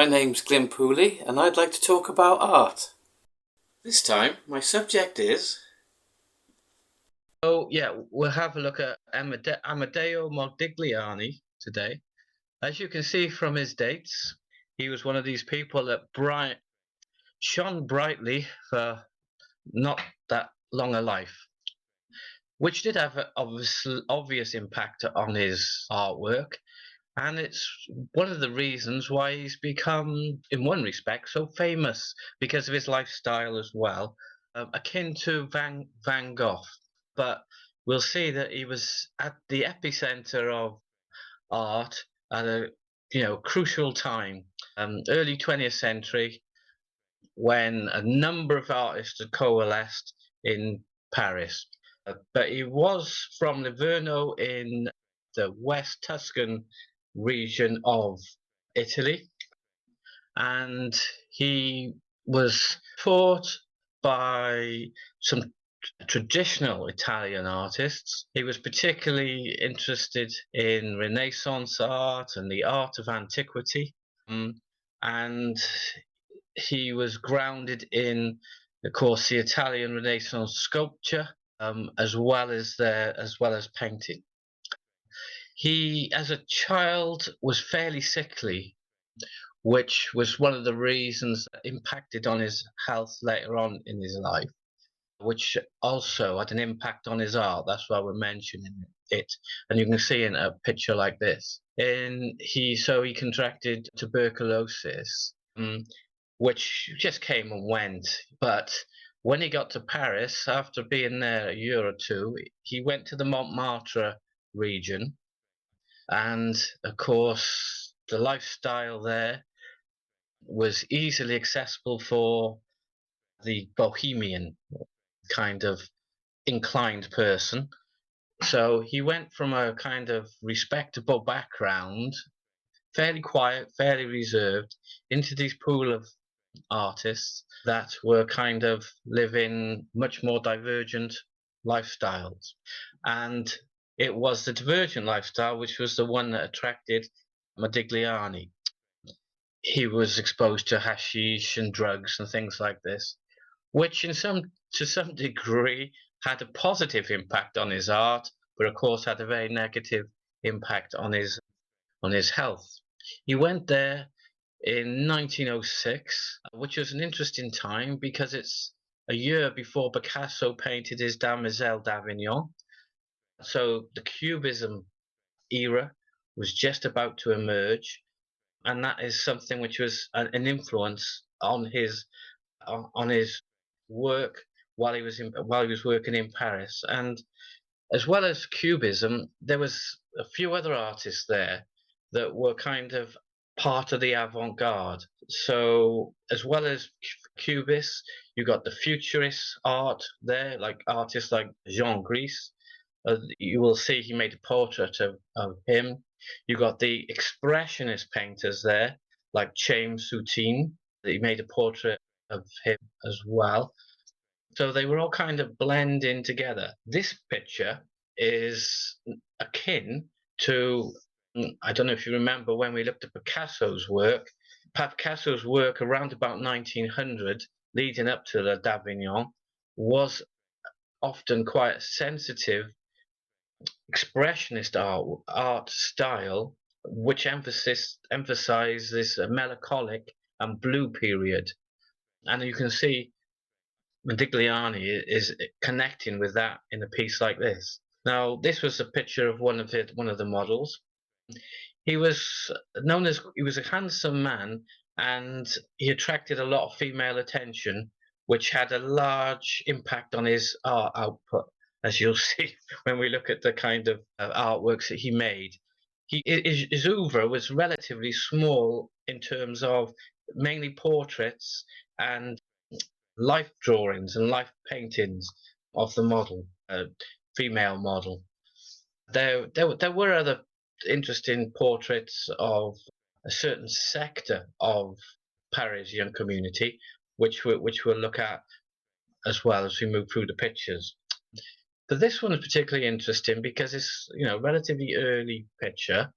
My name's Glyn Pooley, and I'd like to talk about art. This time, my subject is... We'll have a look at Amedeo Modigliani today. As you can see from his dates, he was one of these people that shone brightly for not that long a life, which did have an obvious impact on his artwork. And it's one of the reasons why he's become, in one respect, so famous, because of his lifestyle as well, akin to Van Gogh. But we'll see that he was at the epicenter of art at a crucial time, early 20th century, when a number of artists had coalesced in Paris. But he was from Livorno in the West Tuscan region of Italy, and he was taught by some traditional Italian artists. He was particularly interested in Renaissance art and the art of antiquity, and he was grounded in, of course, the Italian Renaissance sculpture, as well as painting. He, as a child, was fairly sickly, which was one of the reasons that impacted on his health later on in his life, which also had an impact on his art. That's why we're mentioning it. And you can see in a picture like this. He contracted tuberculosis, which just came and went. But when he got to Paris, after being there a year or two, he went to the Montmartre region. And of course, the lifestyle there was easily accessible for the bohemian kind of inclined person. So he went from a kind of respectable background, fairly quiet, fairly reserved, into this pool of artists that were kind of living much more divergent lifestyles. And it was the divergent lifestyle which was the one that attracted Modigliani. He was exposed to hashish and drugs and things like this, which to some degree had a positive impact on his art, but of course had a very negative impact on his health. He went there in 1906, which was an interesting time because it's a year before Picasso painted his Demoiselle d'Avignon. So the Cubism era was just about to emerge, and that is something which was an influence on his work while he was working in Paris. And as well as Cubism, there was a few other artists there that were kind of part of the avant-garde. So as well as Cubists, you got the futurist art there, like artists like Jean Gris. You will see he made a portrait of him. You got the expressionist painters there, like James Soutine. He made a portrait of him as well. So they were all kind of blending together. This picture is akin to, I don't know if you remember when we looked at Picasso's work. Picasso's work around about 1900, leading up to the d'Avignon, was often quite sensitive, expressionist art style, which emphasized this melancholic and blue period. And you can see Modigliani is connecting with that in a piece like this. Now, this was a picture of one of the models. He was a handsome man, and he attracted a lot of female attention, which had a large impact on his art output, as you'll see when we look at the kind of artworks that he made. His oeuvre was relatively small in terms of mainly portraits and life drawings and life paintings of the model, female model. There were other interesting portraits of a certain sector of Parisian community, which we'll look at as well as we move through the pictures. But this one is particularly interesting because it's relatively early picture,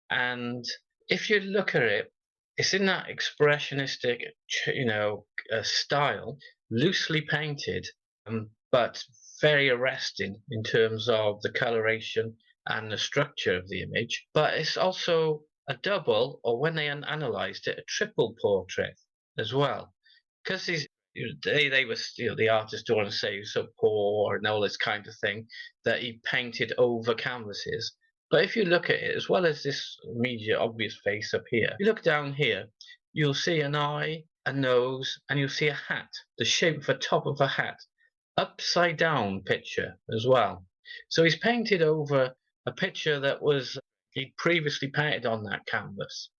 and if you look at it, it's in that expressionistic, style, loosely painted, but very arresting in terms of the coloration and the structure of the image. But it's also a double, or when they analysed it, a triple portrait as well, because they were, the artists don't want to say he was so poor and all this kind of thing, that he painted over canvases. But if you look at it, as well as this immediate obvious face up here, you look down here, you'll see an eye, a nose, and you'll see a hat, the shape of the top of a hat, upside down picture as well. So he's painted over a picture that was he'd previously painted on that canvas.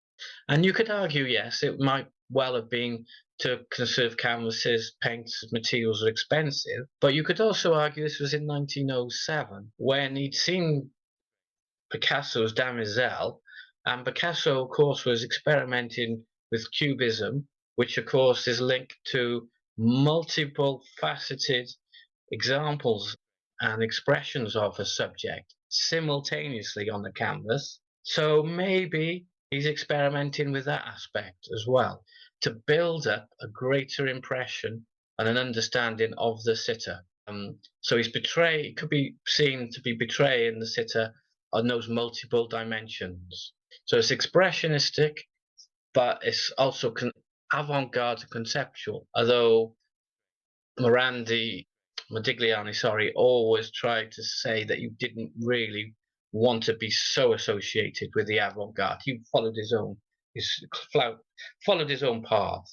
And you could argue, yes, it might well have been to conserve canvases, paints, materials are expensive. But you could also argue this was in 1907 when he'd seen Picasso's Demoiselle, and Picasso, of course, was experimenting with Cubism, which, of course, is linked to multiple faceted examples and expressions of a subject simultaneously on the canvas. So maybe he's experimenting with that aspect as well to build up a greater impression and an understanding of the sitter. So he could be seen to be betraying the sitter on those multiple dimensions. So it's expressionistic, but it's also avant-garde conceptual. Although Modigliani, always tried to say that you didn't really want to be so associated with the avant-garde. He followed followed his own path,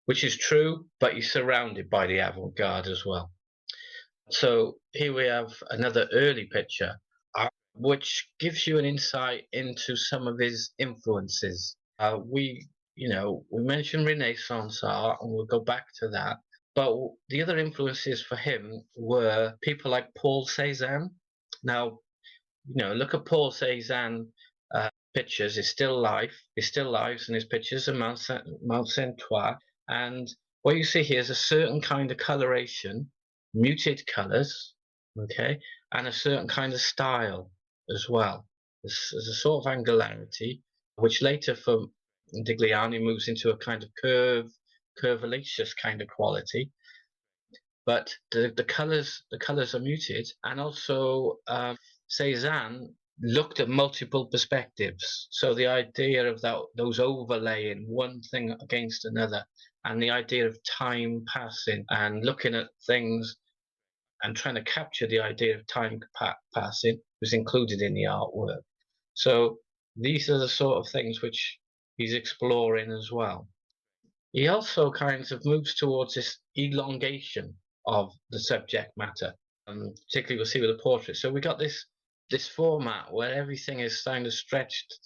which is true, but he's surrounded by the avant-garde as well. So here we have another early picture, which gives you an insight into some of his influences. We mentioned Renaissance art, and we'll go back to that. But the other influences for him were people like Paul Cézanne. Now, look at Paul Cézanne pictures. He's still alive in his pictures of Mount Saint-Ouen. And what you see here is a certain kind of coloration, muted colors, okay, and a certain kind of style as well. There's a sort of angularity, which later for Modigliani moves into a kind of curvilineous kind of quality. But the colors are muted, and also Cézanne looked at multiple perspectives. So the idea of those overlaying one thing against another, and the idea of time passing and looking at things and trying to capture the idea of time passing was included in the artwork. So these are the sort of things which he's exploring as well. He also kind of moves towards this elongation of the subject matter, particularly we'll see with the portrait. So we got this format where everything is kind of stretched,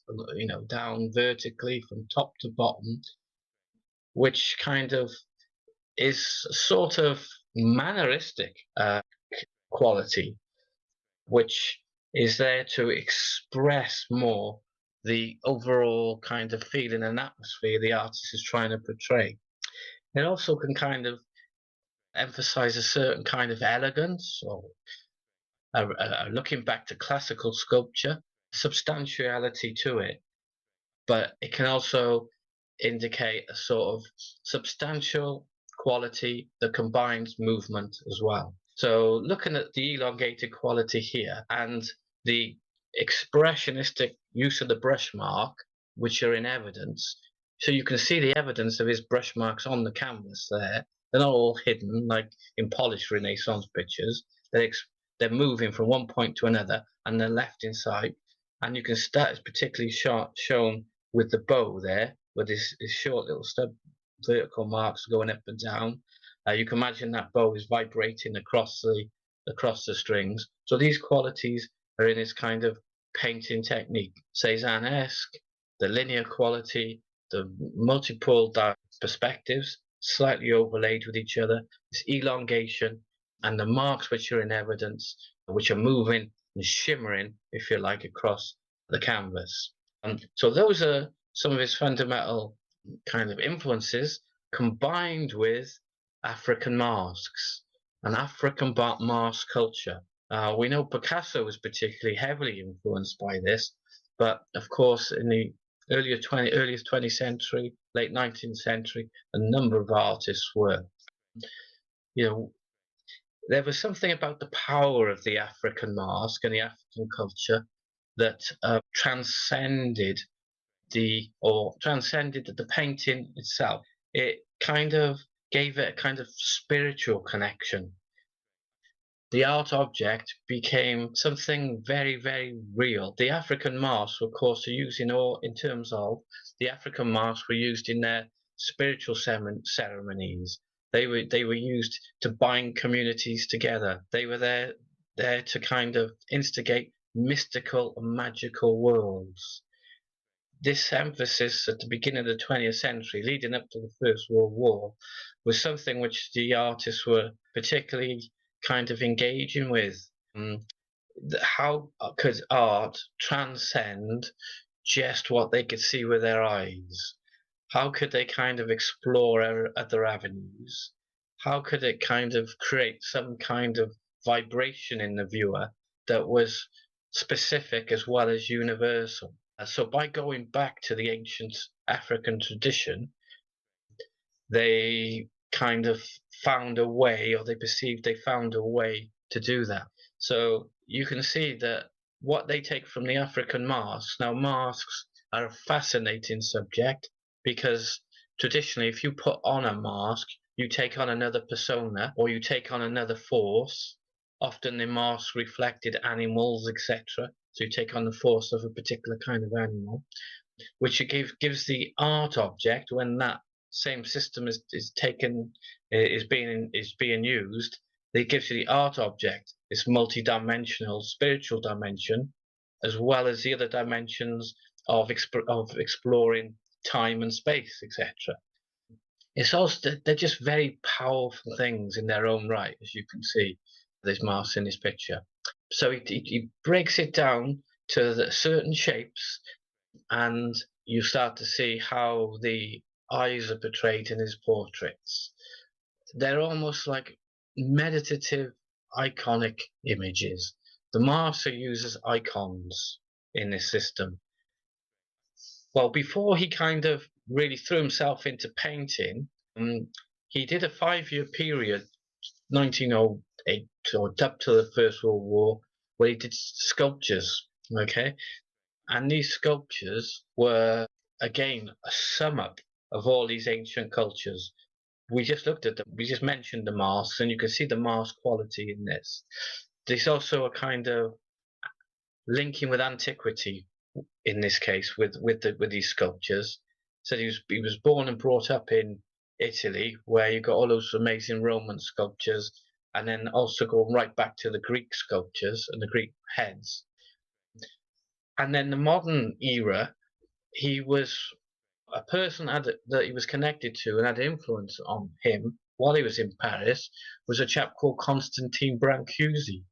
down vertically from top to bottom, which kind of is sort of manneristic quality, which is there to express more the overall kind of feeling and atmosphere the artist is trying to portray. It also can kind of emphasize a certain kind of elegance, or looking back to classical sculpture, substantiality to it, but it can also indicate a sort of substantial quality that combines movement as well. So looking at the elongated quality here and the expressionistic use of the brush mark, which are in evidence, so you can see the evidence of his brush marks on the canvas there. They're not all hidden like in polished Renaissance pictures. They're moving from one point to another, and they're left in sight. And you can start is particularly shown with the bow there, with this short little stub vertical marks going up and down. You can imagine that bow is vibrating across the strings. So these qualities are in his kind of painting technique, Cézanne-esque, the linear quality, the multiple perspectives slightly overlaid with each other, this elongation, and the marks which are in evidence, which are moving and shimmering, if you like, across the canvas. So those are some of his fundamental kind of influences, combined with African masks and African mask culture. We know Picasso was particularly heavily influenced by this, but of course in the earliest 20th century, late 19th century, a number of artists were. You know, there was something about the power of the African mask and the African culture that transcended the painting itself. It kind of gave it a kind of spiritual connection. The art object became something very, very real. The African masks, of course, are used in terms of the African masks were used in their spiritual ceremonies. They were used to bind communities together. They were there to kind of instigate mystical and magical worlds. This emphasis at the beginning of the 20th century, leading up to the First World War, was something which the artists were particularly kind of engaging with. How could art transcend just what they could see with their eyes? How could they kind of explore other avenues? How could it kind of create some kind of vibration in the viewer that was specific as well as universal? So by going back to the ancient African tradition, they kind of found a way, or they perceived they found a way to do that. So you can see that what they take from the African masks. Now, masks are a fascinating subject because traditionally, if you put on a mask, you take on another persona or you take on another force. Often the masks reflected animals, etc. So you take on the force of a particular kind of animal, which gives the art object, when that same system is taken is being used, it gives you the art object this multi-dimensional spiritual dimension, as well as the other dimensions of exploring time and space, etc. It's also, they're just very powerful things in their own right, as you can see this Mars in this picture. So he breaks it down to certain shapes, and you start to see how the eyes are portrayed in his portraits. They're almost like meditative, iconic images. The masks are used as icons in this system. Well, before he kind of really threw himself into painting, he did a 5-year period, 1908 or up to the First World War, where he did sculptures. Okay, and these sculptures were, again, a sum up of all these ancient cultures. We just looked at them, we just mentioned the masks, and you can see the mask quality in this. There's also a kind of linking with antiquity in this case with these sculptures. So he was born and brought up in Italy, where you got all those amazing Roman sculptures, and then also going right back to the Greek sculptures and the Greek heads. And then the modern era, he was a person that he was connected to and had influence on him while he was in Paris was a chap called Constantine Brancusi.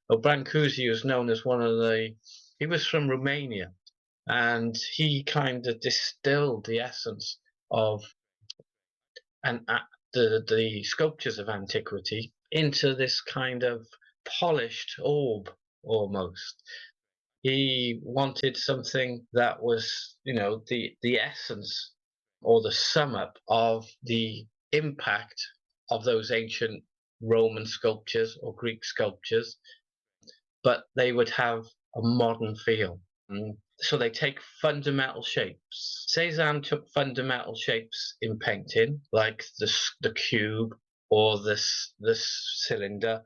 Well, Brancusi was known as he was from Romania, and he kind of distilled the essence of the sculptures of antiquity into this kind of polished orb almost. He wanted something that was, the essence or the sum up of the impact of those ancient Roman sculptures or Greek sculptures, but they would have a modern feel. So they take fundamental shapes. Cézanne took fundamental shapes in painting, like the cube or the cylinder,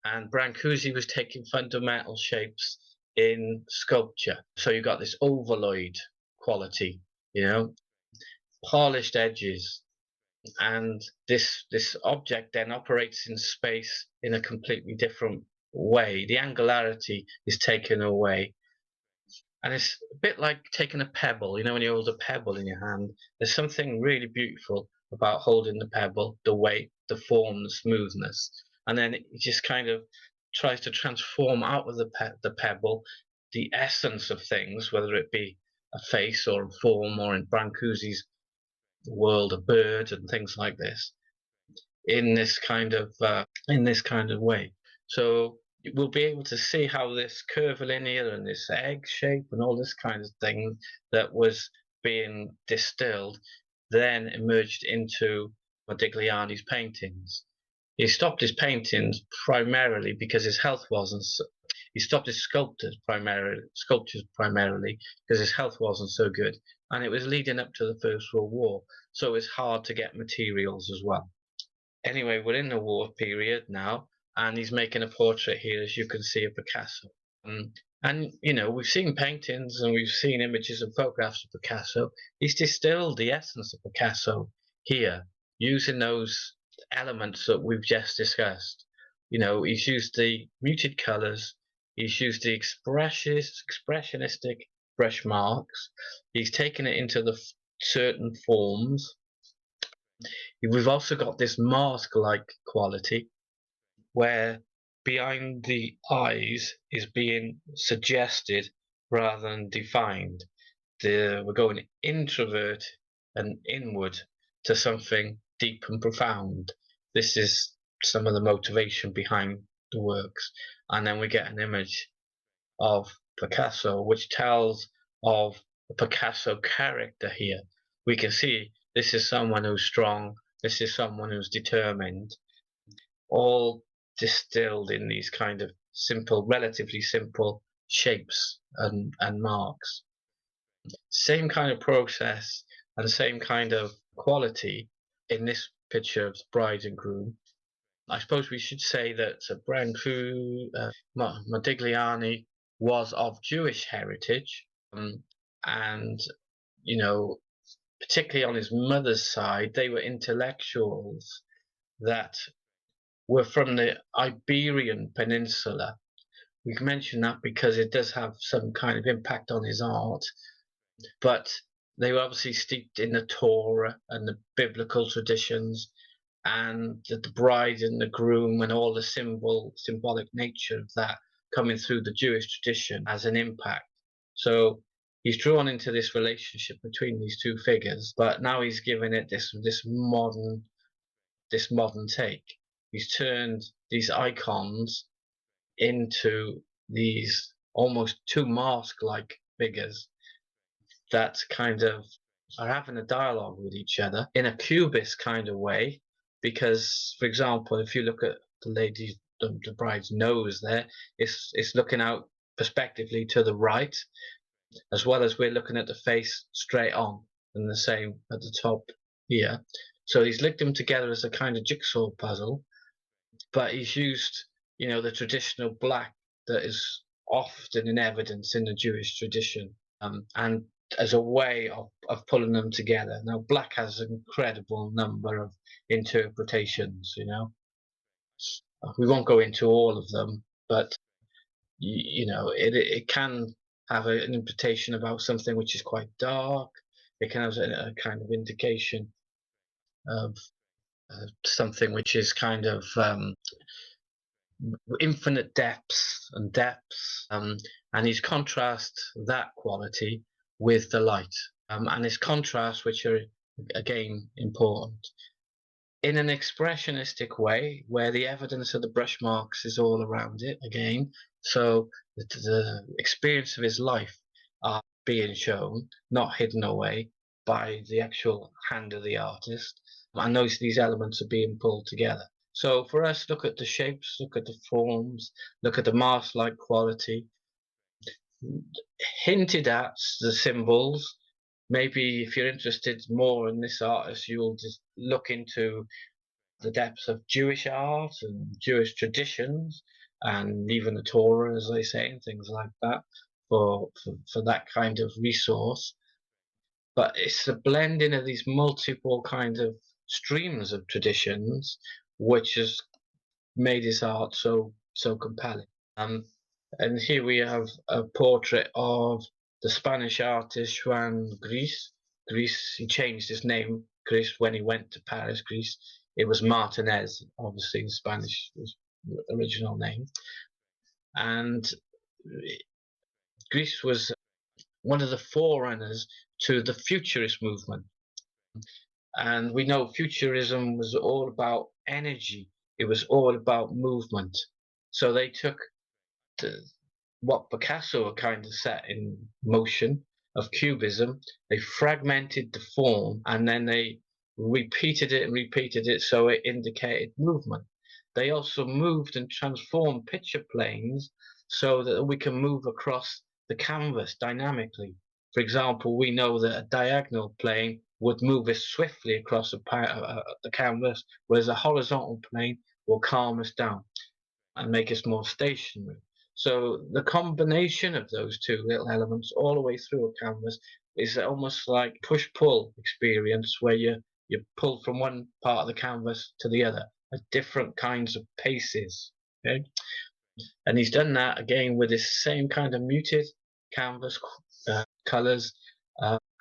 and Brancusi was taking fundamental shapes in sculpture. So you got this ovalloid quality, polished edges, and this object then operates in space in a completely different way. The angularity is taken away, and it's a bit like taking a pebble. When you hold a pebble in your hand, there's something really beautiful about holding the pebble, the weight, the form, the smoothness, and then it just kind of tries to transform out of the pebble the essence of things, whether it be a face or a form, or in Brancusi's world, a bird and things like this, in this kind of way. So we'll be able to see how this curvilinear and this egg shape and all this kind of thing that was being distilled then emerged into Modigliani's paintings. He stopped his paintings primarily because his health wasn't. He stopped his sculptures primarily because his health wasn't so good, and it was leading up to the First World War, so it was hard to get materials as well. Anyway, we're in the war period now, and he's making a portrait here, as you can see, of Picasso. And we've seen paintings and we've seen images and photographs of Picasso. He's distilled the essence of Picasso here, using those elements that we've just discussed. He's used the muted colors, he's used the expressionistic brush marks, he's taken it into the certain forms. We've also got this mask-like quality where behind the eyes is being suggested rather than defined. We're going introvert and inward to something deep and profound. This is some of the motivation behind the works. And then we get an image of Picasso, which tells of the Picasso character here. We can see this is someone who's strong, this is someone who's determined, all distilled in these kind of relatively simple shapes and marks. Same kind of process and same kind of quality in this picture of bride and groom. I suppose we should say that Modigliani was of Jewish heritage, and particularly on his mother's side, they were intellectuals that were from the Iberian Peninsula. We can mention that because it does have some kind of impact on his art, but they were obviously steeped in the Torah and the biblical traditions, and the bride and the groom and all the symbolic nature of that coming through the Jewish tradition has an impact. So he's drawn into this relationship between these two figures, but now he's given it this modern take. He's turned these icons into these almost two mask-like figures that kind of are having a dialogue with each other in a cubist kind of way. Because, for example, if you look at the bride's nose there, it's looking out perspectively to the right, as well as we're looking at the face straight on, and the same at the top here. So he's linked them together as a kind of jigsaw puzzle, but he's used, the traditional black that is often in evidence in the Jewish tradition, and as a way of pulling them together. Now, black has an incredible number of interpretations, We won't go into all of them, but, it can have an interpretation about something which is quite dark. It can have a kind of indication of something which is kind of infinite depths, and he's contrast that quality with the light, and his contrasts, which are again important, in an expressionistic way, where the evidence of the brush marks is all around it again. So the experience of his life are being shown, not hidden away by the actual hand of the artist, and these elements are being pulled together. So for us, look at the shapes, look at the forms, look at the mask-like quality, hinted at the symbols. Maybe if you're interested more in this artist, you'll just look into the depths of Jewish art and Jewish traditions, and even the Torah, as they say, and things like that, for that kind of resource. But it's the blending of these multiple kind of streams of traditions which has made his art so compelling. And here we have a portrait of the Spanish artist Juan Gris. He changed his name, Gris, when he went to Paris, Greece. It was Martinez, obviously, in Spanish, his original name. And Gris was one of the forerunners to the futurist movement. And we know futurism was all about energy. It was all about movement. So they took what Picasso kind of set in motion of cubism. They fragmented the form and then they repeated it and repeated it so it indicated movement. They also moved and transformed picture planes so that we can move across the canvas dynamically. For example, we know that a diagonal plane would move us swiftly across the canvas, whereas a horizontal plane will calm us down and make us more stationary. So the combination of those two little elements all the way through a canvas is almost like push-pull experience where you pull from one part of the canvas to the other at different kinds of paces. Okay, and he's done that again with this same kind of muted canvas colors,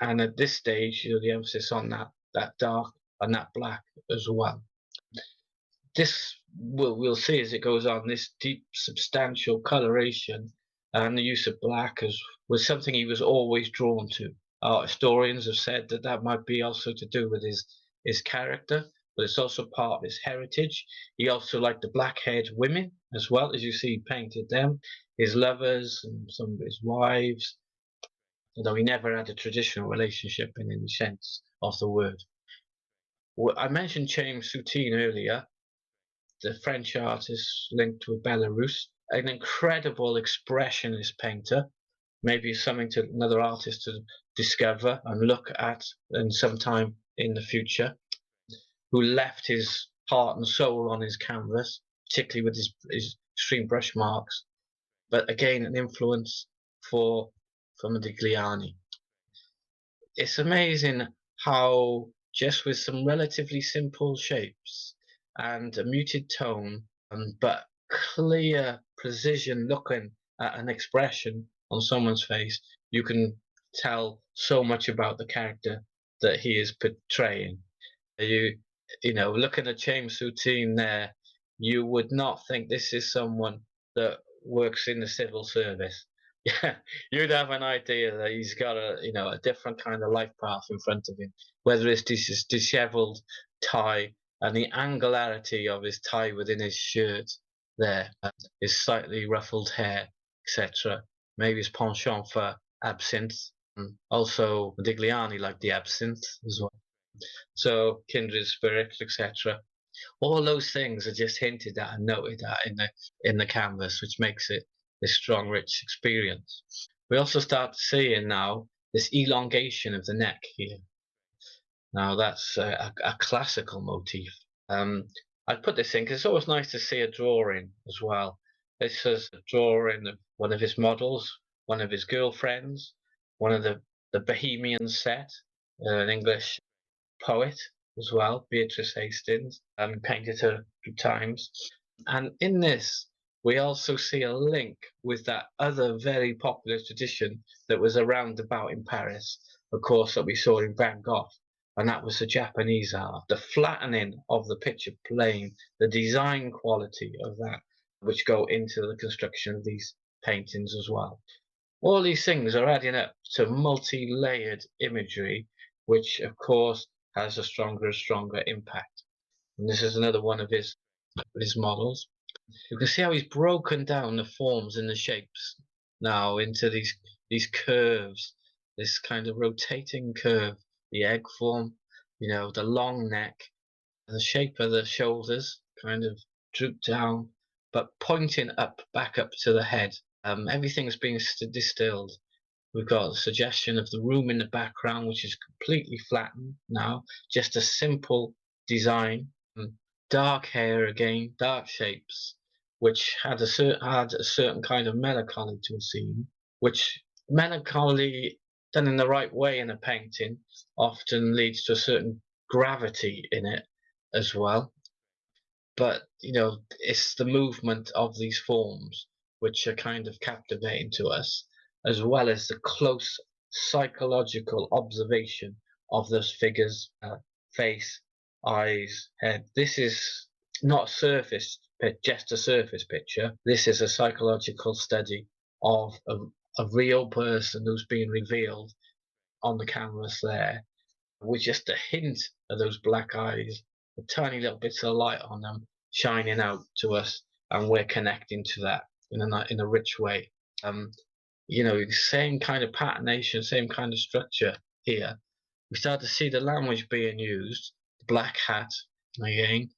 and at this stage, the emphasis on that dark and that black as well. This we'll see as it goes on. This deep, substantial coloration and the use of black was something he was always drawn to. Art historians have said that might be also to do with his character, but it's also part of his heritage. He also liked the black-haired women as well, as you see he painted them, his lovers and some of his wives, although he never had a traditional relationship in any sense of the word. I mentioned James Soutine earlier, the French artist linked with Belarus, an incredible expressionist painter, maybe something to another artist to discover and look at in some time in the future, who left his heart and soul on his canvas, particularly with his extreme brush marks, but again an influence for Modigliani. It's amazing how just with some relatively simple shapes and a muted tone, but clear precision looking at an expression on someone's face, you can tell so much about the character that he is portraying. Looking at James Soutine there, you would not think this is someone that works in the civil service. Yeah, you'd have an idea that he's got a different kind of life path in front of him. Whether it's this dishevelled tie and the angularity of his tie within his shirt there, his slightly ruffled hair, etc. Maybe his penchant for absinthe. Also, Modigliani liked the absinthe as well. So kindred spirits, etc. All those things are just hinted at and noted at in the canvas, which makes it this strong, rich experience. We also start seeing now this elongation of the neck here. Now that's a classical motif. I put this in because it's always nice to see a drawing as well. This is a drawing of one of his models, one of his girlfriends, one of the Bohemian set, an English poet as well, Beatrice Hastings, painted her a few times. And in this, we also see a link with that other very popular tradition that was around about in Paris, of course, that we saw in Van Gogh, and that was the Japanese art. The flattening of the picture plane, the design quality of that, which go into the construction of these paintings as well. All these things are adding up to multi-layered imagery, which, of course, has a stronger and stronger impact. And this is another one of his models. You can see how he's broken down the forms and the shapes now into these curves, this kind of rotating curve, the egg form, the long neck, the shape of the shoulders kind of droop down, but pointing back up to the head. Everything's being distilled. We've got a suggestion of the room in the background, which is completely flattened now, just a simple design. Dark hair again, dark shapes, which had a certain kind of melancholy to a scene, which melancholy done in the right way in a painting often leads to a certain gravity in it as well. But it's the movement of these forms which are kind of captivating to us, as well as the close psychological observation of those figures, face, eyes, head. This is not just a surface picture. This is a psychological study of a real person who's being revealed on the canvas there, with just a hint of those black eyes, the tiny little bits of light on them shining out to us, and we're connecting to that in a rich way. You know, same kind of patternation, same kind of structure here. We start to see the language being used, the black hat, again,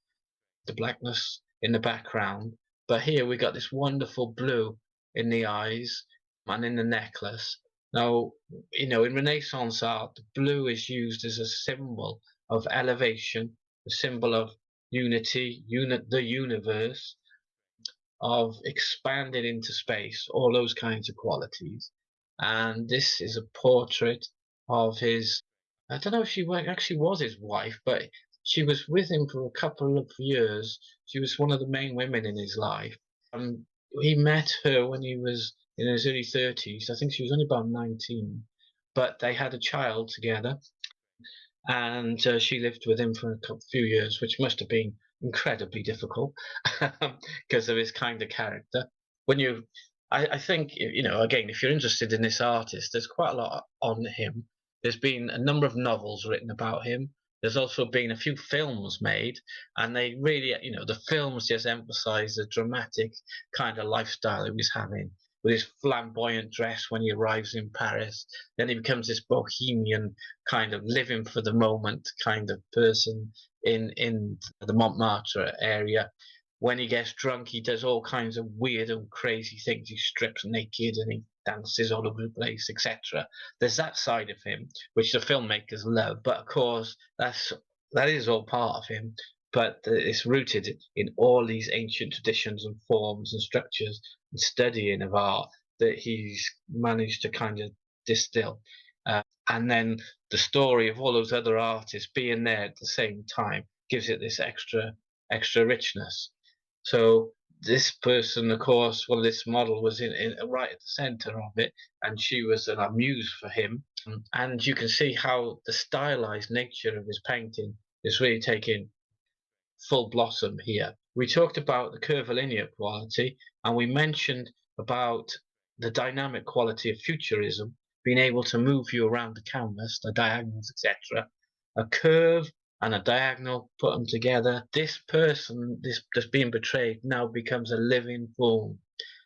the blackness in the background. But here we got this wonderful blue in the eyes and in the necklace. Now, you know, in Renaissance art, the blue is used as a symbol of elevation, a symbol of unity, the universe, of expanding into space, all those kinds of qualities. And this is a portrait of his, I don't know if she actually was his wife, but she was with him for a couple of years. She was one of the main women in his life. He met her when he was in his early 30s. I think she was only about 19, but they had a child together, and she lived with him for a few years, which must have been incredibly difficult because of his kind of character. When you, I think, you know, again, if you're interested in this artist, there's quite a lot on him. There's been a number of novels written about him. There's also been a few films made, and they really, you know, the films just emphasize the dramatic kind of lifestyle he was having with his flamboyant dress when he arrives in Paris. Then he becomes this bohemian kind of living for the moment kind of person in the Montmartre area. When he gets drunk, he does all kinds of weird and crazy things. He strips naked and he dances all over the place, etc. There's that side of him which the filmmakers love, but of course that is all part of him. But it's rooted in all these ancient traditions and forms and structures and studying of art that he's managed to kind of distill. And then the story of all those other artists being there at the same time gives it this extra richness. So this person, of course, well, this model was in right at the center of it, and she was a muse for him. And you can see how the stylized nature of his painting is really taking full blossom here. We talked about the curvilinear quality, and we mentioned about the dynamic quality of futurism, being able to move you around the canvas, the diagonals, etc. A curve and a diagonal, put them together. This person, this that's being portrayed, now becomes a living form.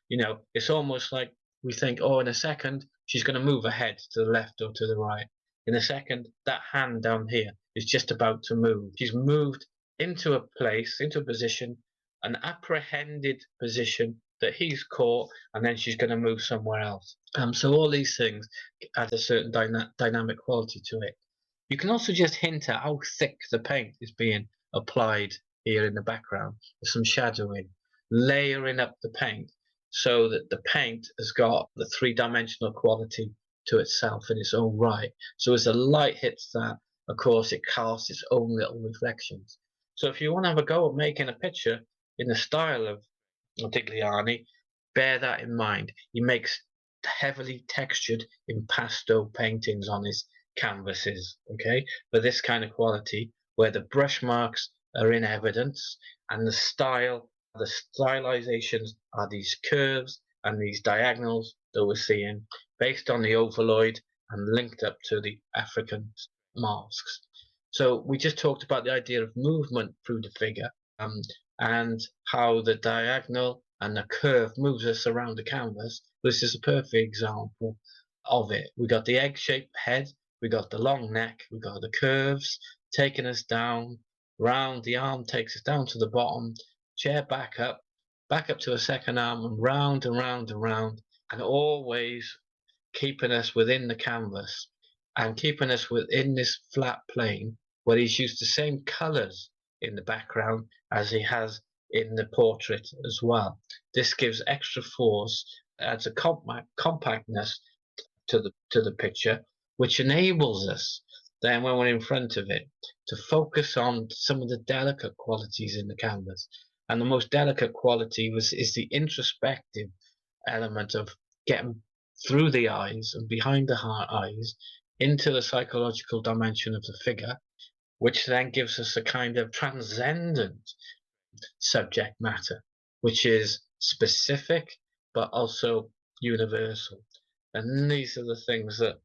You know, it's almost like we think, oh, in a second, she's going to move her head to the left or to the right. In a second, that hand down here is just about to move. She's moved into a place, into a position, an apprehended position that he's caught, and then she's going to move somewhere else. So all these things add a certain dynamic quality to it. You can also just hint at how thick the paint is being applied here in the background. There's some shadowing, layering up the paint so that the paint has got the three-dimensional quality to itself in its own right. So as the light hits that, of course, it casts its own little reflections. So if you want to have a go at making a picture in the style of Modigliani, bear that in mind. He makes heavily textured impasto paintings on his canvases, okay, for this kind of quality where the brush marks are in evidence and the stylizations are these curves and these diagonals that we're seeing based on the ovalloid and linked up to the African masks. So we just talked about the idea of movement through the figure, and how the diagonal and the curve moves us around the canvas. This is a perfect example of it. We got the egg-shaped head, we got the long neck, we got the curves taking us down, round the arm takes us down to the bottom, chair back up to a second arm, and round and round and round, and always keeping us within the canvas and keeping us within this flat plane where he's used the same colours in the background as he has in the portrait as well. This gives extra force, adds a compactness to the picture, which enables us then when we're in front of it to focus on some of the delicate qualities in the canvas. And the most delicate quality is the introspective element of getting through the eyes and behind the eyes into the psychological dimension of the figure, which then gives us a kind of transcendent subject matter, which is specific but also universal. And these are the things that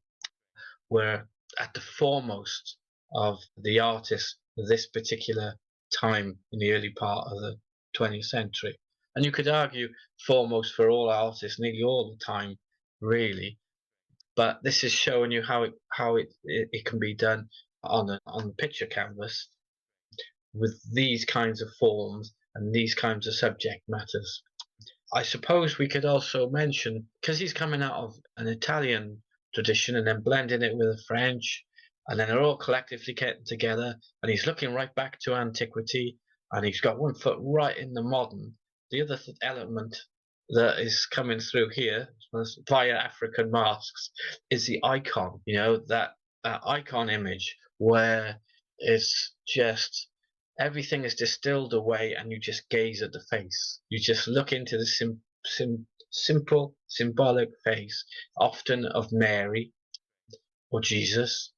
were at the foremost of the artists of this particular time in the early part of the 20th century. And you could argue foremost for all artists, nearly all the time, really. But this is showing you how it can be done on picture canvas with these kinds of forms and these kinds of subject matters. I suppose we could also mention, because he's coming out of an Italian tradition and then blending it with the French, and then they're all collectively getting together, and he's looking right back to antiquity, and he's got one foot right in the modern. The other element that is coming through here via African masks is the icon, that icon image where it's just everything is distilled away and you just gaze at the face. You just look into the simple, symbolic face, often of Mary or Jesus.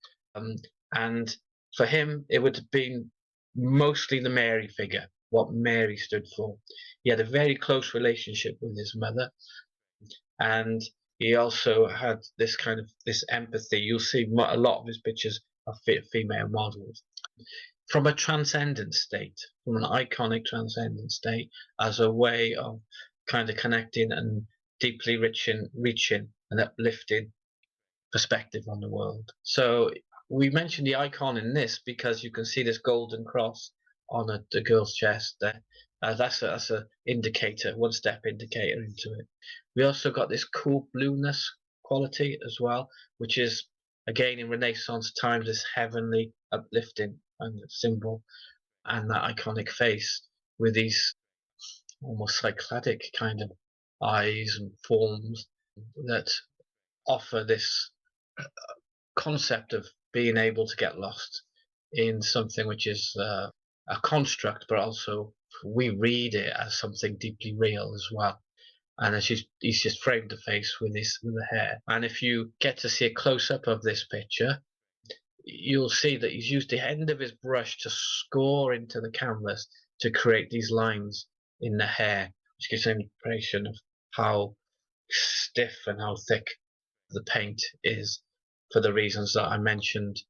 And for him, it would have been mostly the Mary figure, what Mary stood for. He had a very close relationship with his mother, and he also had this empathy. You'll see a lot of his pictures of female models from a transcendent state, from an iconic transcendent state, as a way of kind of connecting and deeply reaching and uplifting perspective on the world. So we mentioned the icon in this because you can see this golden cross on the girl's chest there. That's a indicator, one step indicator into it. We also got this cool blueness quality as well, which is again in Renaissance times this heavenly, uplifting and symbol, and that iconic face with these almost cycladic kind of eyes and forms that offer this concept of being able to get lost in something which is a construct, but also we read it as something deeply real as well. And he's just framed the face with the hair. And if you get to see a close up of this picture, you'll see that he's used the end of his brush to score into the canvas to create these lines in the hair, which gives an impression of how stiff and how thick the paint is, for the reasons that I mentioned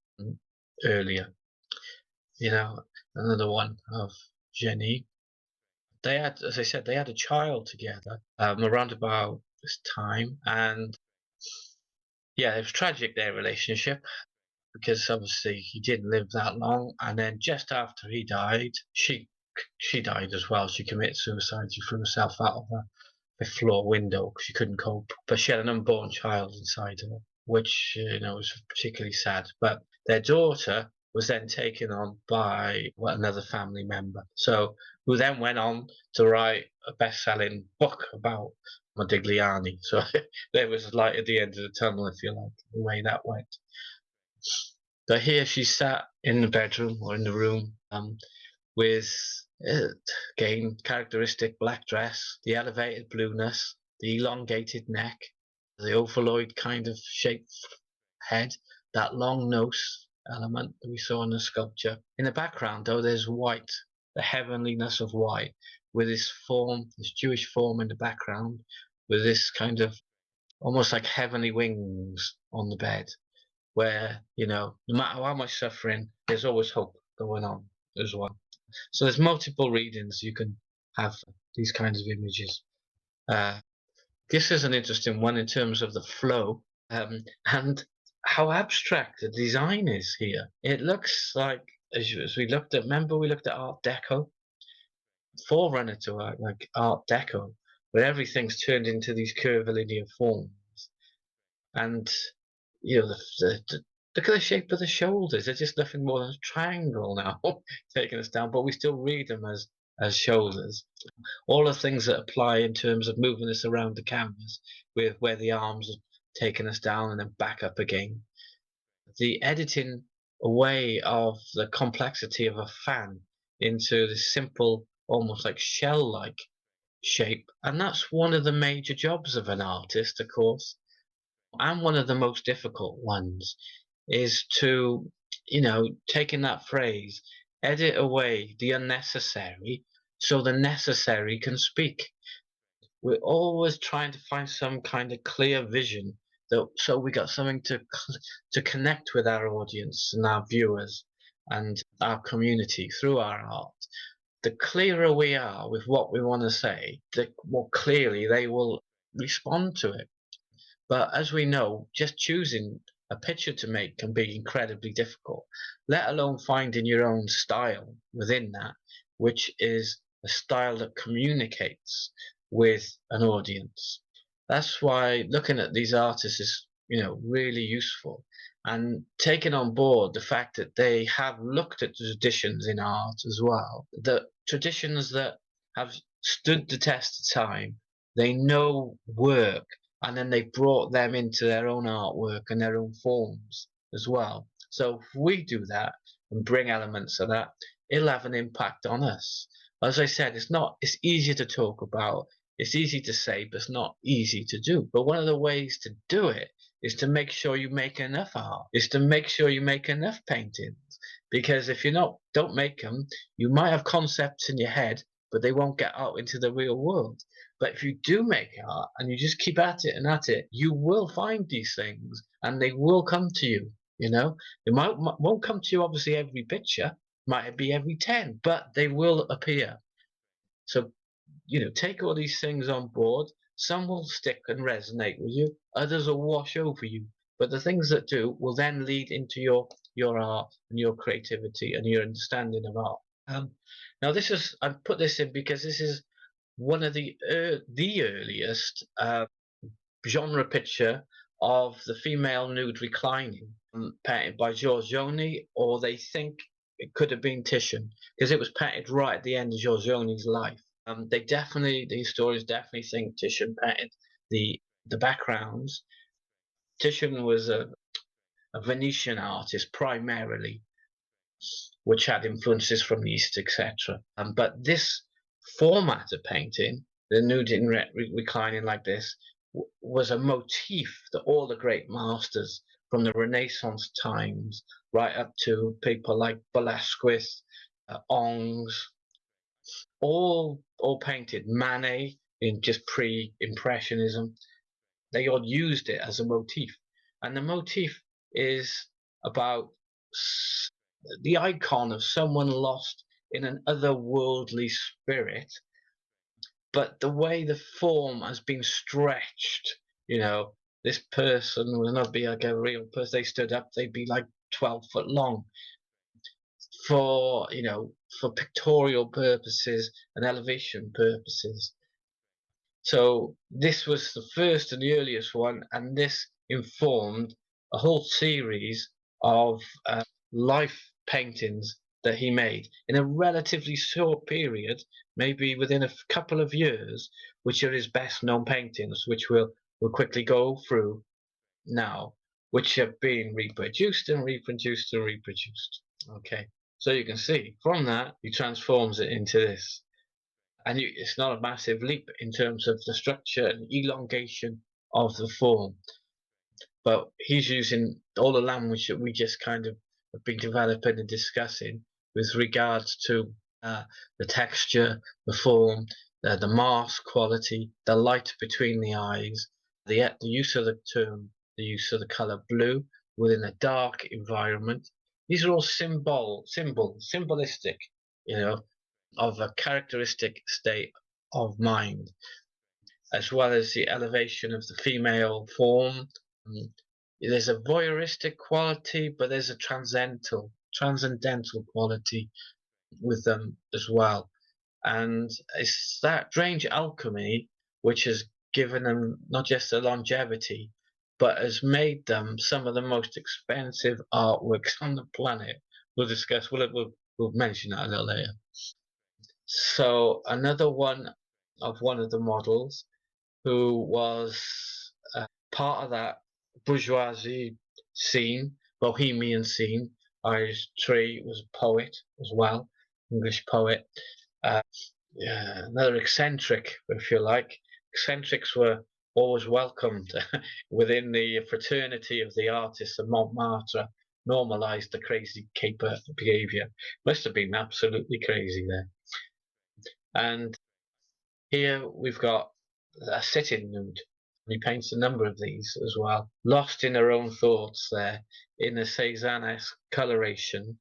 earlier. Another one of Jenny. They had, as I said, they had a child together around about this time, and yeah, it was tragic, their relationship, because obviously he didn't live that long. And then just after he died, she died as well. She committed suicide. She threw herself out of a floor window because she couldn't cope. But she had an unborn child inside her, which was particularly sad. But their daughter was then taken on by another family member, who then went on to write a best-selling book about Modigliani. So there was light at the end of the tunnel, if you like, the way that went. But here she sat in the bedroom or in the room with, again, characteristic black dress, the elevated blueness, the elongated neck, the ovaloid kind of shaped head, that long nose element that we saw in the sculpture. In the background, though, there's white, the heavenliness of white, with this form, this Jewish form in the background, with this kind of almost like heavenly wings on the bed, where, no matter how much suffering, there's always hope going on as well. So there's multiple readings you can have these kinds of images. This is an interesting one in terms of the flow and how abstract the design is here. It looks like, as we looked at, remember we looked at Art Deco? Forerunner to like Art Deco, where everything's turned into these curvilinear forms. And, look at the shape of the shoulders. They're just nothing more than a triangle now, taking us down, but we still read them as shoulders. All the things that apply in terms of moving us around the canvas, with where the arms are taking us down and then back up again. The editing away of the complexity of a fan into this simple, almost like shell-like shape. And that's one of the major jobs of an artist, of course, and one of the most difficult ones, is to, taking that phrase, edit away the unnecessary so the necessary can speak. We're always trying to find some kind of clear vision, so we got something to connect with our audience and our viewers and our community through our art. the clearer we are with what we want to say, the more clearly they will respond to it. But as we know, just choosing a picture to make can be incredibly difficult, let alone finding your own style within that, which is a style that communicates with an audience. That's why looking at these artists is, really useful, and taking on board the fact that they have looked at traditions in art as well, the traditions that have stood the test of time, they know work, and then they brought them into their own artwork and their own forms as well. So if we do that and bring elements of that, it'll have an impact on us. As I said, it's easier to talk about, it's easy to say, but it's not easy to do. But one of the ways to do it is to make sure you make enough art, is to make sure you make enough paintings. Because if you don't make them, you might have concepts in your head, but they won't get out into the real world. But if you do make art and you just keep at it and at it, you will find these things and they will come to you. They won't come to you obviously every picture, might be every 10, but they will appear. So, take all these things on board. Some will stick and resonate with you, others will wash over you. But the things that do will then lead into your art and your creativity and your understanding of art. Now, I put this in because this is one of the earliest genre picture of the female nude reclining, painted by Giorgione, or they think it could have been Titian because it was painted right at the end of Giorgione's life. The historians definitely think Titian painted the backgrounds. Titian was a Venetian artist primarily, which had influences from the East, etc. But this format of painting, the nude reclining like this, was a motif that all the great masters from the Renaissance times right up to people like Velasquez, Ongs, all painted. Manet in just pre-impressionism, they all used it as a motif, and the motif is about the icon of someone lost in an otherworldly spirit, but the way the form has been stretched, this person will not be like a real person. They stood up, they'd be like 12 foot long for, for pictorial purposes and elevation purposes. So this was the first and the earliest one, and this informed a whole series of life paintings that he made in a relatively short period, maybe within a couple of years, which are his best known paintings, which we'll quickly go through now, which have been reproduced and reproduced and reproduced. Okay, so you can see from that he transforms it into this. And it's not a massive leap in terms of the structure and elongation of the form, but he's using all the language that we just kind of have been developing and discussing with regards to the texture, the form, the mask quality, the light between the eyes, the use of the term, the use of the color blue within a dark environment. These are all symbolistic, of a characteristic state of mind, as well as the elevation of the female form. There's a voyeuristic quality, but there's a transcendental quality with them as well. And it's that strange alchemy which has given them not just the longevity, but has made them some of the most expensive artworks on the planet. We'll discuss, we'll mention that a little later. So another one of the models who was part of that bourgeoisie scene, bohemian scene. Irish Tree was a poet as well, English poet. Another eccentric, if you like. Eccentrics were always welcomed within the fraternity of the artists of Montmartre, normalized the crazy caper behavior. Must have been absolutely crazy there. And here we've got a sitting nude. He paints a number of these as well, lost in her own thoughts there, in a Cézanne-esque coloration,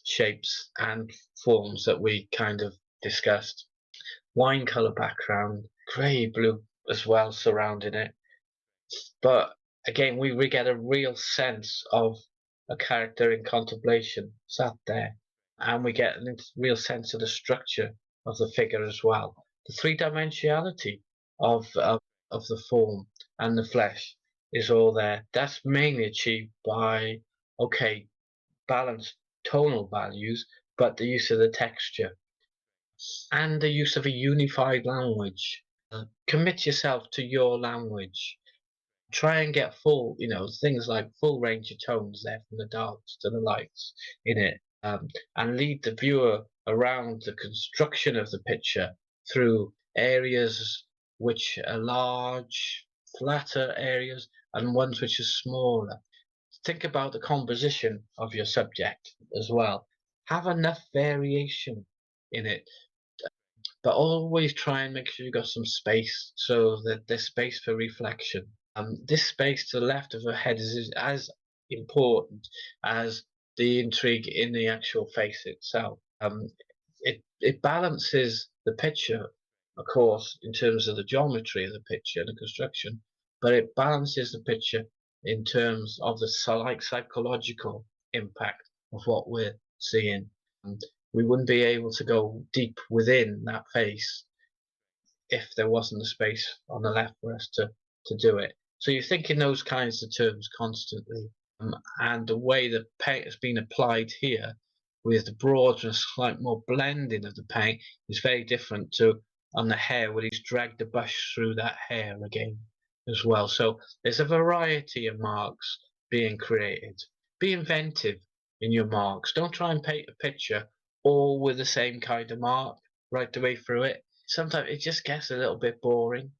shapes and forms that we kind of discussed. Wine colour background, grey blue as well surrounding it. But again, we get a real sense of a character in contemplation sat there, and we get a real sense of the structure of the figure as well. The three-dimensionality of the form and the flesh is all there. That's mainly achieved by, okay, balanced tonal values, but the use of the texture and the use of a unified language. Commit yourself to your language. Try and get full, things like full range of tones there from the darks to the lights in it, and lead the viewer around the construction of the picture through areas which are large, flatter areas, and ones which are smaller. Think about the composition of your subject as well. Have enough variation in it, but always try and make sure you've got some space so that there's space for reflection. This space to the left of her head is as important as the intrigue in the actual face itself. It balances the picture, of course, in terms of the geometry of the picture and the construction, but it balances the picture in terms of the psychological impact of what we're seeing. And we wouldn't be able to go deep within that face if there wasn't a space on the left for us to do it. So you think in those kinds of terms constantly, and the way the paint has been applied here with the broad and slight more blending of the paint is very different to on the hair where he's dragged the brush through that hair again as well. So there's a variety of marks being created. Be inventive in your marks. Don't try and paint a picture all with the same kind of mark right the way through it. Sometimes it just gets a little bit boring.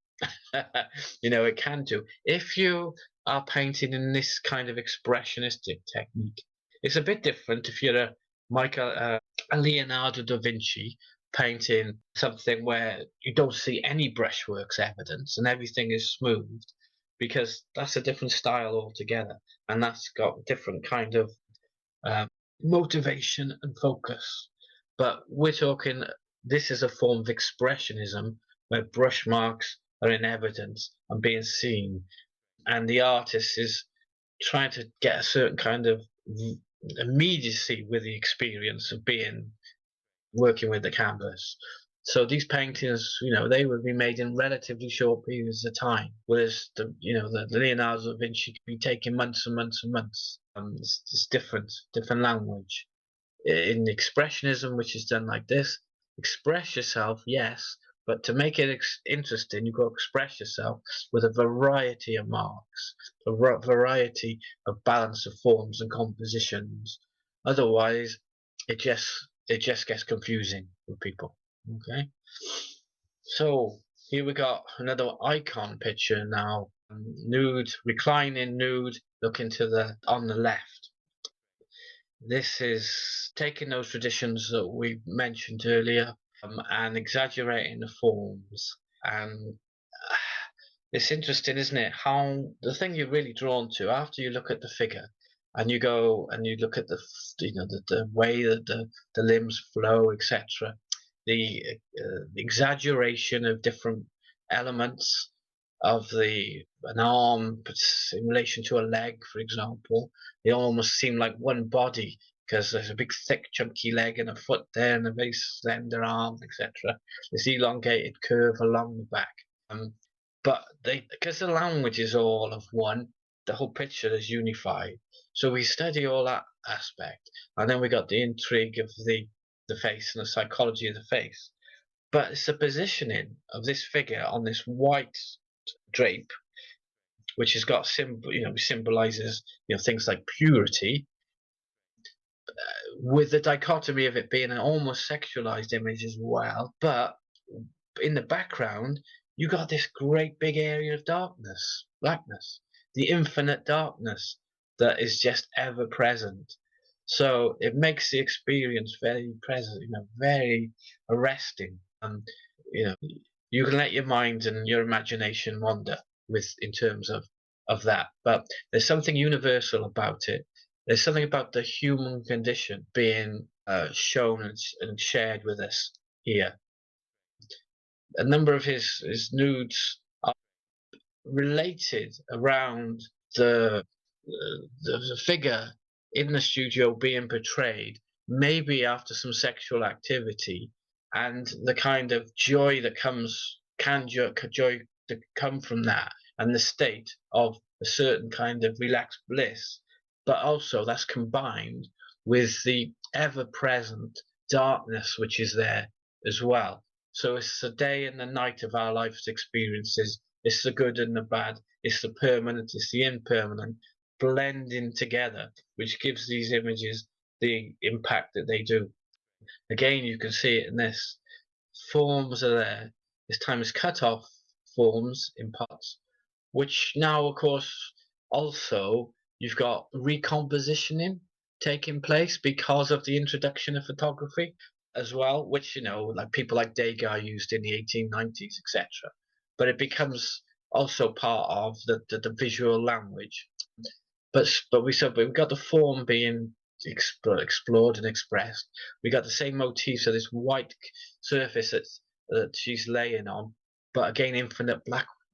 It can do. If you are painting in this kind of expressionistic technique, it's a bit different if you're a Leonardo da Vinci painting something where you don't see any brushworks evidence and everything is smoothed, because that's a different style altogether, and that's got different kind of motivation and focus. But we're talking, this is a form of expressionism where brush marks are in evidence and being seen, and the artist is trying to get a certain kind of immediacy with the experience of working with the canvas. So these paintings, they would be made in relatively short periods of time, whereas the Leonardo da Vinci could be taking months and months and months. It's different language. In expressionism, which is done like this, express yourself, yes, but to make it interesting, you've got to express yourself with a variety of marks, a variety of balance of forms and compositions. Otherwise, it just gets confusing for people. Okay, so here we got another icon picture now. Nude, reclining nude, looking on the left. This is taking those traditions that we mentioned earlier, and exaggerating the forms. And it's interesting, isn't it? How the thing you're really drawn to after you look at the figure, and you go and you look at the way that the limbs flow, etc. The exaggeration of different elements of an arm in relation to a leg, for example. They almost seem like one body because there's a big, thick, chunky leg and a foot there and a very slender arm, etc. This elongated curve along the back. But because the language is all of one, the whole picture is unified. So we study all that aspect, and then we got the intrigue of the face and the psychology of the face. But it's the positioning of this figure on this white drape, which has got symbolizes things like purity, with the dichotomy of it being an almost sexualized image as well. But in the background, you got this great big area of darkness, blackness, the infinite darkness that is just ever present. So it makes the experience very present, very arresting. You can let your mind and your imagination wander in terms of that. But there's something universal about it. There's something about the human condition being shown and shared with us here. A number of his nudes are related around the figure in the studio being portrayed, maybe after some sexual activity, and the kind of joy that joy to come from that, and the state of a certain kind of relaxed bliss, but also that's combined with the ever-present darkness which is there as well. So it's the day and the night of our life's experiences. It's the good and the bad. It's the permanent. It's the impermanent blending together, which gives these images the impact that they do. Again, you can see it in this. Forms are there. This time is cut off forms in parts, which now, of course, also you've got recompositioning taking place because of the introduction of photography as well, which, like people like Degas used in the 1890s, etc. But it becomes also part of the visual language. But we've got the form being explored and expressed. We got the same motifs of this white surface that she's laying on, but again, infinite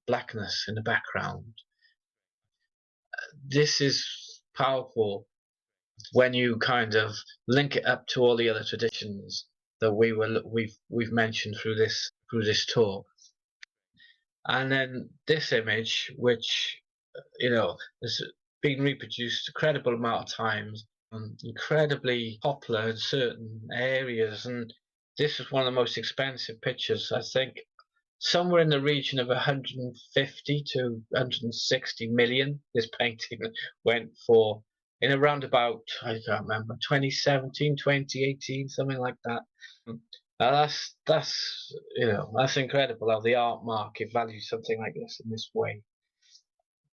blackness in the background. This is powerful when you kind of link it up to all the other traditions that we've mentioned through this talk. And then this image, which has been reproduced a credible amount of times, incredibly popular in certain areas, and this is one of the most expensive pictures. I think somewhere in the region of 150 to 160 million this painting went for, in around about, I can't remember, 2017, 2018, something like that. That's incredible how the art market values something like this in this way,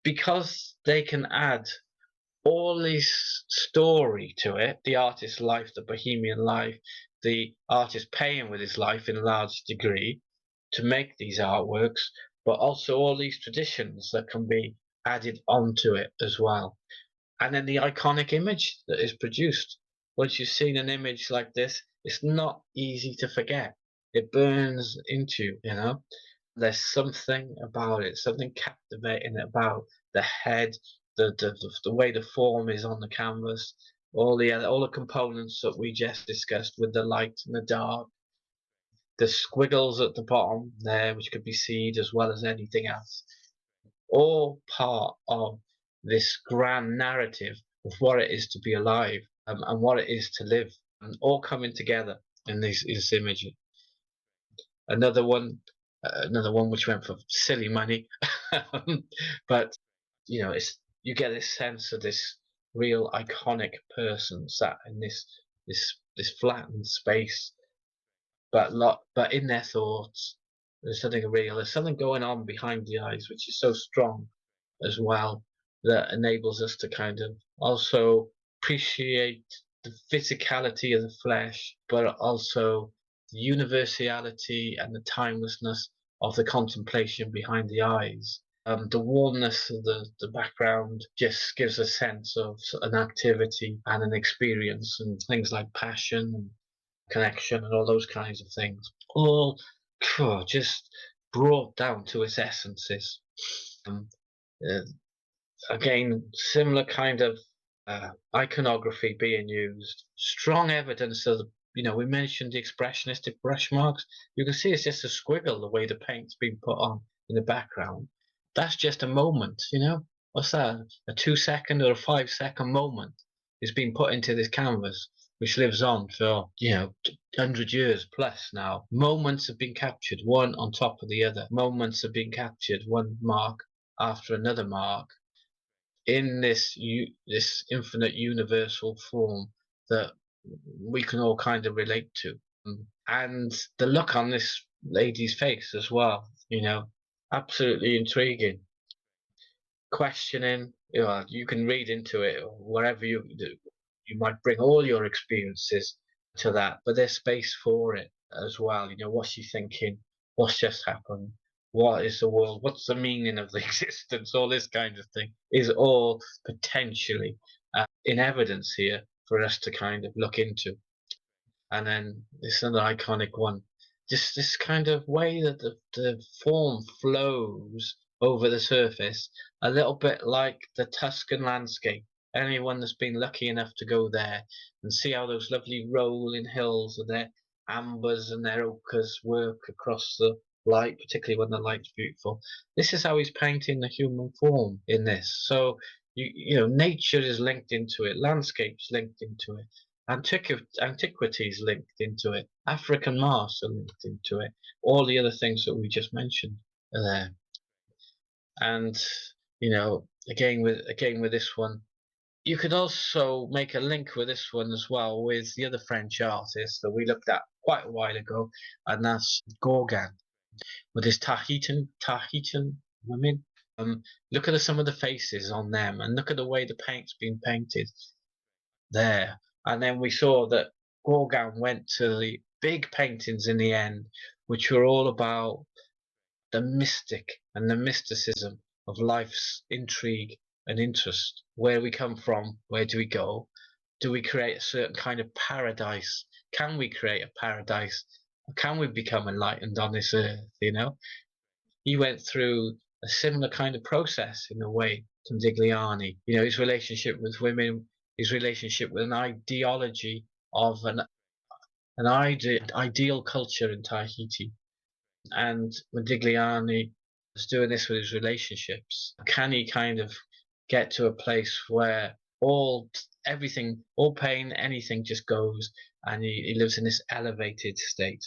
because they can add all this story to it, the artist's life, the bohemian life, the artist paying with his life in a large degree to make these artworks, but also all these traditions that can be added onto it as well. And then the iconic image that is produced. Once you've seen an image like this, it's not easy to forget. It burns into you. There's something about it, something captivating about the head, the way the form is on the canvas, all the components that we just discussed with the light and the dark, the squiggles at the bottom there, which could be seed as well as anything else, all part of this grand narrative of what it is to be alive, and what it is to live, and all coming together in this image. Another one which went for silly money, but you get this sense of this real iconic person sat in this flattened space, but in their thoughts there's something real. There's something going on behind the eyes, which is so strong as well, that enables us to kind of also appreciate the physicality of the flesh, but also the universality and the timelessness of the contemplation behind the eyes. The warmness of the background just gives a sense of an activity and an experience, and things like passion and connection and all those kinds of things, all just brought down to its essences. Again, similar kind of iconography being used, strong evidence of we mentioned the expressionistic brush marks. You can see it's just a squiggle the way the paint's been put on in the background. That's just a moment. What's that, a 2-second or a 5-second moment is being put into this canvas, which lives on for 100 years plus now. Moments have been captured, one on top of the other. Moments have been captured, one mark after another mark, in this infinite universal form that we can all kind of relate to. And the look on this lady's face as well, absolutely intriguing, questioning. You can read into it, or wherever you might bring all your experiences to that, but there's space for it as well. What's she thinking? What's just happened? What is the world? What's the meaning of the existence? All this kind of thing is all potentially in evidence here for us to kind of look into. And then this another iconic one. just this kind of way that the form flows over the surface, a little bit like the Tuscan landscape. Anyone that's been lucky enough to go there and see how those lovely rolling hills and their ambers and their ochres work across the light, particularly when the light's beautiful. This is how he's painting the human form in this. So nature is linked into it, landscapes linked into it, antiquities linked into it, African masks are linked into it, all the other things that we just mentioned are there. And again with this one, you could also make a link with this one as well with the other French artist that we looked at quite a while ago, and that's Gauguin with his Tahitian women. Look at some of the faces on them, and look at the way the paint's been painted there. And then we saw that Gauguin went to the big paintings in the end, which were all about the mystic and the mysticism of life's intrigue and interest. Where we come from, where do we go? Do we create a certain kind of paradise? Can we create a paradise? Can we become enlightened on this earth? He went through a similar kind of process in a way to Modigliani. His relationship with women, his relationship with an ideology of an ideal culture in Tahiti. And Modigliani was doing this with his relationships. Can he kind of get to a place where all pain, anything just goes, and he lives in this elevated state?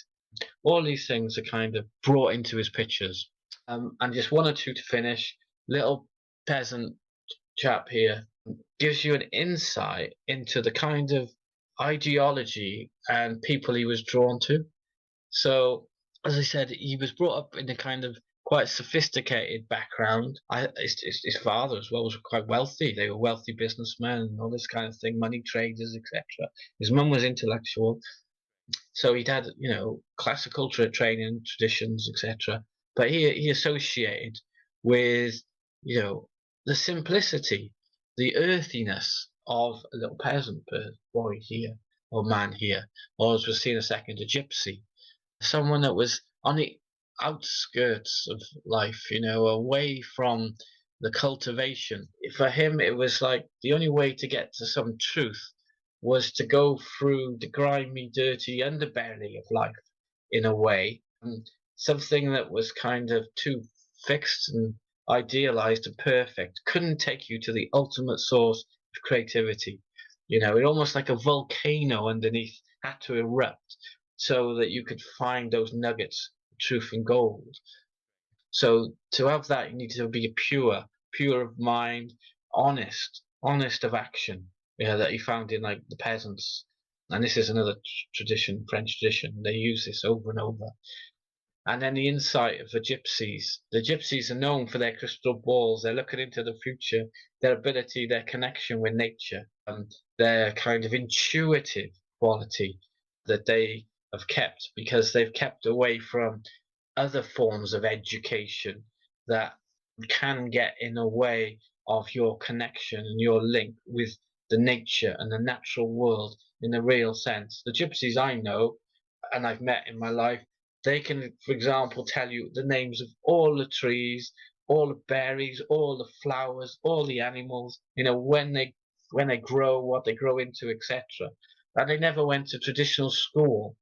All these things are kind of brought into his pictures. And just one or two to finish. Little peasant chap here gives you an insight into the kind of ideology and people he was drawn to. So, as I said, he was brought up in a kind of quite sophisticated background. His father as well was quite wealthy. They were wealthy businessmen and all this kind of thing, money traders, etc. His mum was intellectual. So he'd had, classical training, traditions, etc. But he associated with, the simplicity, the earthiness of a little peasant boy here, or man here, or as was seen a second, a gypsy, someone that was on the outskirts of life, away from the cultivation. For him, it was like the only way to get to some truth was to go through the grimy, dirty underbelly of life in a way. And something that was kind of too fixed and idealized and perfect couldn't take you to the ultimate source of creativity. It almost like a volcano underneath had to erupt so that you could find those nuggets of truth and gold. So to have that, you need to be pure of mind, honest of action. That he found in like the peasants. And this is another tradition, French tradition. They use this over and over. And then the insight of the gypsies. The gypsies are known for their crystal balls. They're looking into the future, their ability, their connection with nature, and their kind of intuitive quality that they have kept because they've kept away from other forms of education that can get in the way of your connection and your link with the nature and the natural world in a real sense. The gypsies I know and I've met in my life, they can, for example, tell you the names of all the trees, all the berries, all the flowers, all the animals, when they grow, what they grow into, etc. And they never went to traditional school.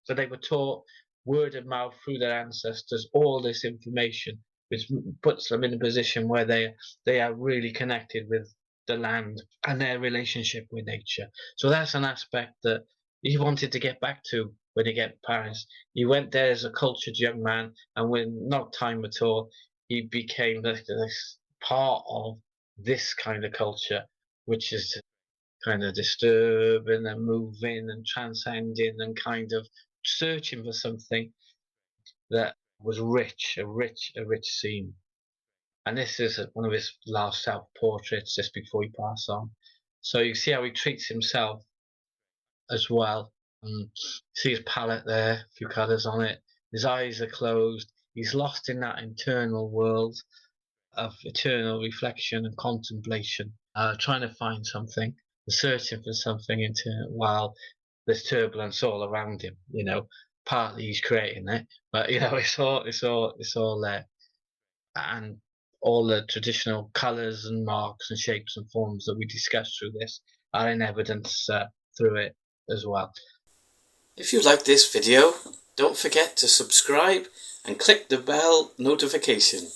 So they were taught word of mouth through their ancestors all this information, which puts them in a position where they are really connected with the land and their relationship with nature. So that's an aspect that he wanted to get back to when he got to Paris. He went there as a cultured young man, and when not time at all, he became this part of this kind of culture, which is kind of disturbing and moving and transcending and kind of searching for something that was rich, a rich scene. And this is one of his last self-portraits just before he passed on. So you see how he treats himself as well. See his palette there, a few colours on it. His eyes are closed. He's lost in that internal world of eternal reflection and contemplation, trying to find something, searching for something while there's turbulence all around him, partly he's creating it, but it's all there, and all the traditional colours and marks and shapes and forms that we discussed through this are in evidence through it as well. If you like this video, don't forget to subscribe and click the bell notification.